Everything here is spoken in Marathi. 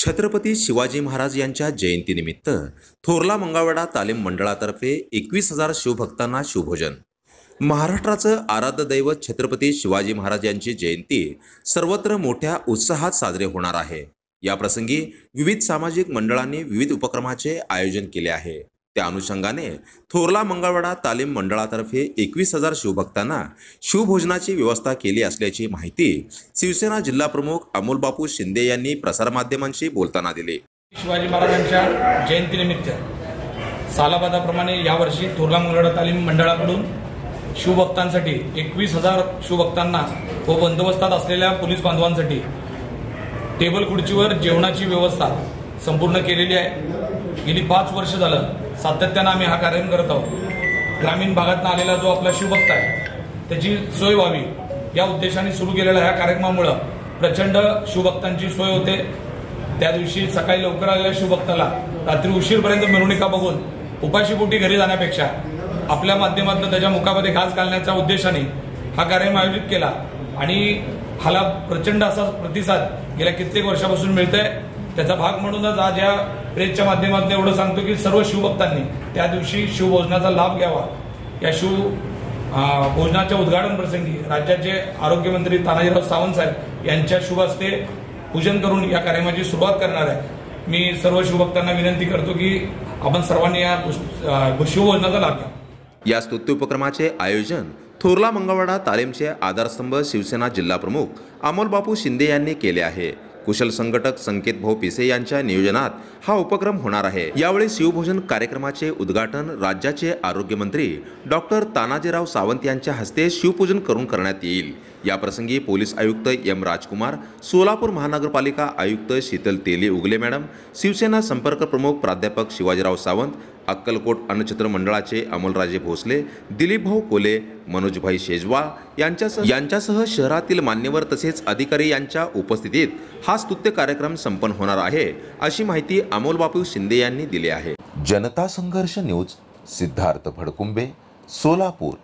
छत्रपती शिवाजी महाराज यांच्या जयंतीनिमित्त थोरला मंगळवेढा तालीम मंडळातर्फे 21,000 शिवभक्तांना शिवभोजन। महाराष्ट्राचं आराध्य दैवत छत्रपती शिवाजी महाराज यांची जयंती सर्वत्र मोठ्या उत्साहात साजरी होणार आहे। या प्रसंगी विविध सामाजिक मंडळांनी विविध उपक्रमाचे आयोजन केले आहे। त्या अनुषंगाने थोरला मंगळवेढा तालीम मंडळातर्फे 21,000 शिवभक्तांना शिवभोजनाची व्यवस्था केली असल्याची माहिती शिवसेना जिल्हा प्रमुख अमोल बापू शिंदे यांनी प्रसारमाध्यमांशी बोलताना दिली। शिवाजी महाराजांच्या जयंतीनिमित्त सालाबादाप्रमाणे यावर्षी थोरला मंगळवेढा तालीम मंडळाकडून शिवभक्तांसाठी 21,000 शिवभक्तांना व बंदोबस्तात असलेल्या पोलीस बांधवांसाठी टेबल खुर्चीवर जेवणाची व्यवस्था संपूर्ण केलेली आहे। गेली 5 वर्ष झालं सातत्याने आम्ही हा कार्यक्रम करत आहोत। ग्रामीण भागातून आलेला जो आपला शिवभक्त आहे त्याची सोय व्हावी या उद्देशाने सुरू केलेल्या ह्या कार्यक्रमामुळे प्रचंड शिवभक्तांची सोय होते। त्या दिवशी सकाळी लवकर आलेल्या शिवभक्ताला रात्री उशीरपर्यंत मिरवणुका बघून उपाशीपोटी घरी जाण्यापेक्षा आपल्या माध्यमातून त्याच्या मुखामध्ये घास घालण्याच्या उद्देशाने हा कार्यक्रम आयोजित केला आणि हाला प्रचंड असा प्रतिसाद गेल्या कित्येक वर्षापासून मिळतोय। त्याचा भाग म्हणूनच आज या प्रेसच्या माध्यमातून एवढं सांगतो की सर्व शिवभक्तांनी त्या दिवशी शिवभोजनाचा लाभ घ्यावा। या शिवभोजनाच्या उद्घाटन प्रसंगी राज्याचे आरोग्यमंत्री तानाजीराव सावंत साहेब यांच्या शुभ हस्ते पूजन करून या कार्यक्रमाची सुरुवात करणार आहे। मी सर्व शिवभक्तांना विनंती करतो की आपण सर्वांनी या शिवभोजनाचा लाभ घ्यावा। या स्तुत्य उपक्रमाचे आयोजन थोरला मंगळवेढा तालीमचे आधारस्तंभ शिवसेना जिल्हा प्रमुख अमोल बापू शिंदे यांनी केले आहे। कुशल संघटक संकेत भाऊ पिसे यांच्या नियोजनात हा उपक्रम होणार आहे। यावेळी शिवभोजन कार्यक्रमाचे उद्घाटन राज्याचे आरोग्यमंत्री डॉक्टर तानाजीराव सावंत यांच्या हस्ते शिवपूजन करून करण्यात येईल। या प्रसंगी पोलीस आयुक्त एम राजकुमार, सोलापूर महानगरपालिका आयुक्त शीतल तेली उगले मॅडम, शिवसेना संपर्क प्रमुख प्राध्यापक शिवाजीराव सावंत, अक्कलकोट अन्नछत्र मंडळाचे अमोलराजे भोसले, दिलीप भाऊ कोले, मनोजभाई शेजवाल यांच्यासह शहरातील मान्यवर तसेच अधिकारी यांच्या उपस्थितीत हा स्तुत्य कार्यक्रम संपन्न होणार आहे, अशी माहिती अमोल बापू शिंदे यांनी दिली आहे। जनता संघर्ष न्यूज, सिद्धार्थ भडकुंबे, सोलापूर।